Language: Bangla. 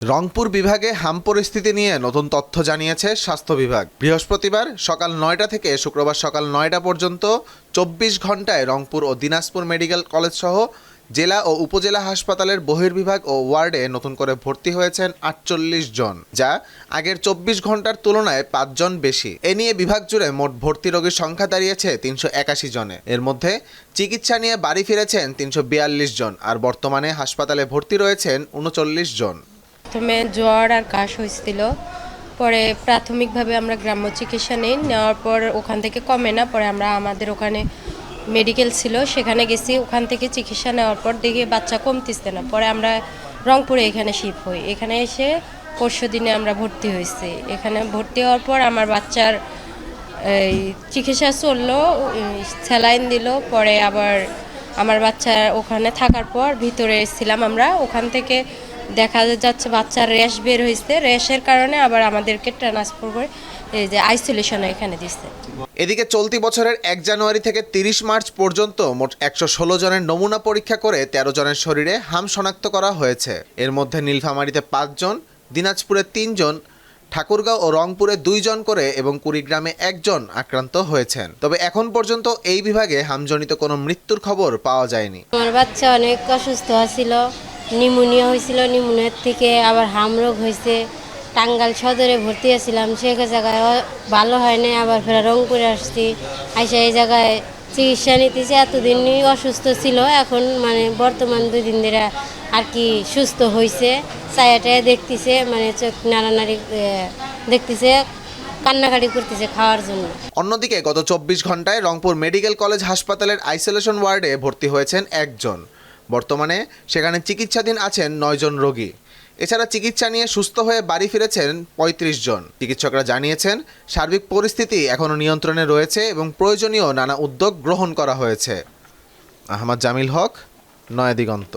রংপুর বিভাগে হাম পরিস্থিতি নিয়ে নতুন তথ্য জানিয়েছে স্বাস্থ্য বিভাগ। বৃহস্পতিবার সকাল ৯টা থেকে শুক্রবার সকাল ৯টা পর্যন্ত ২৪ ঘন্টায় রংপুর ও দিনাজপুর মেডিকেল কলেজ সহ জেলা ও উপজেলা হাসপাতালের বহির্বিভাগ ও ওয়ার্ডে নতুন করে ভর্তি হয়েছেন ৪৮ জন, যা আগের ২৪ ঘন্টার তুলনায় ৫ জন বেশি। এ নিয়ে বিভাগ জুড়ে মোট ভর্তি রোগীর সংখ্যা দাঁড়িয়েছে ৩৮১ জনে। এর মধ্যে চিকিৎসা নিয়ে বাড়ি ফিরেছেন ৩৪২ জন, আর বর্তমানে হাসপাতালে ভর্তি রয়েছেন ৩৯ জন। প্রথমে জ্বর আর কাশ হয়েছিল, পরে প্রাথমিকভাবে আমরা গ্রাম্য চিকিৎসা নেওয়ার পর ওখান থেকে কমে না, পরে আমরা আমাদের ওখানে মেডিকেল ছিল সেখানে গেছি। ওখান থেকে চিকিৎসা নেওয়ার পর দেখি বাচ্চা কমতেছে না, পরে আমরা রংপুরে এখানে শিফট হই। এখানে এসে পরশু দিনে আমরা ভর্তি হয়েছি। এখানে ভর্তি হওয়ার পর আমার বাচ্চার এই চিকিৎসা চললো, স্যালাইন দিল। পরে আবার আমার বাচ্চা ওখানে থাকার পর ভিতরে ছিলাম আমরা, ওখান থেকে দেখা যাচ্ছে বাচ্চার র্যাশ বের হয়েছে। র্যাশের কারণে আবার আমাদেরকে ট্রান্সফার করে এই যে আইসোলেশনে এখানে দিচ্ছে। এদিকে চলতি বছরের ১ জানুয়ারি থেকে ৩০ মার্চ পর্যন্ত মোট ১১৬ জনের নমুনা পরীক্ষা করে ১৩ জনের শরীরে হাম শনাক্ত করা হয়েছে। এর মধ্যে নীলফামারীতে ৫ জন, দিনাজপুরে ৩ জন, ঠাকুরগাঁও ও রংপুরে ২ জন করে এবং কুড়িগ্রামে ১ জন আক্রান্ত হয়েছেন। তবে এখন পর্যন্ত এই বিভাগে হামজনিত কোনো মৃত্যুর খবর পাওয়া যায়নি। আমার বাচ্চা অনেক অসুস্থ ছিল, নিউমোনিয়া হয়েছিল, নিউমোনিয়ার থেকে আবার হাম রোগ হয়েছে। টাঙ্গাইল সদরে ভর্তি আছিলাম, সে জায়গায় ভালো হয় না, আবার ফেরা রংপুরে আসছি। আইসা এই জায়গায় চিকিৎসা নিতেছি। এতদিনই অসুস্থ ছিল, এখন বর্তমান 2 দিন ধরে আর কি সুস্থ হয়েছে। ছায়াটায় দেখতেছে, চোখ নাড়ানাড়ি দেখতেছে, কান্নাকাটি করতেছে খাওয়ার জন্য। অন্যদিকে গত ২৪ ঘন্টায় রংপুর মেডিকেল কলেজ হাসপাতালের আইসোলেশন ওয়ার্ডে ভর্তি হয়েছেন ১ জন। বর্তমানে সেখানে চিকিৎসাধীন আছেন ৯ জন রোগী। এছাড়া চিকিৎসা নিয়ে সুস্থ হয়ে বাড়ি ফিরেছেন ৩৫ জন। চিকিৎসকরা জানিয়েছেন সার্বিক পরিস্থিতি এখনও নিয়ন্ত্রণে রয়েছে এবং প্রয়োজনীয় নানা উদ্যোগ গ্রহণ করা হয়েছে। আহমদ জামিল হক, নয়া দিগন্ত।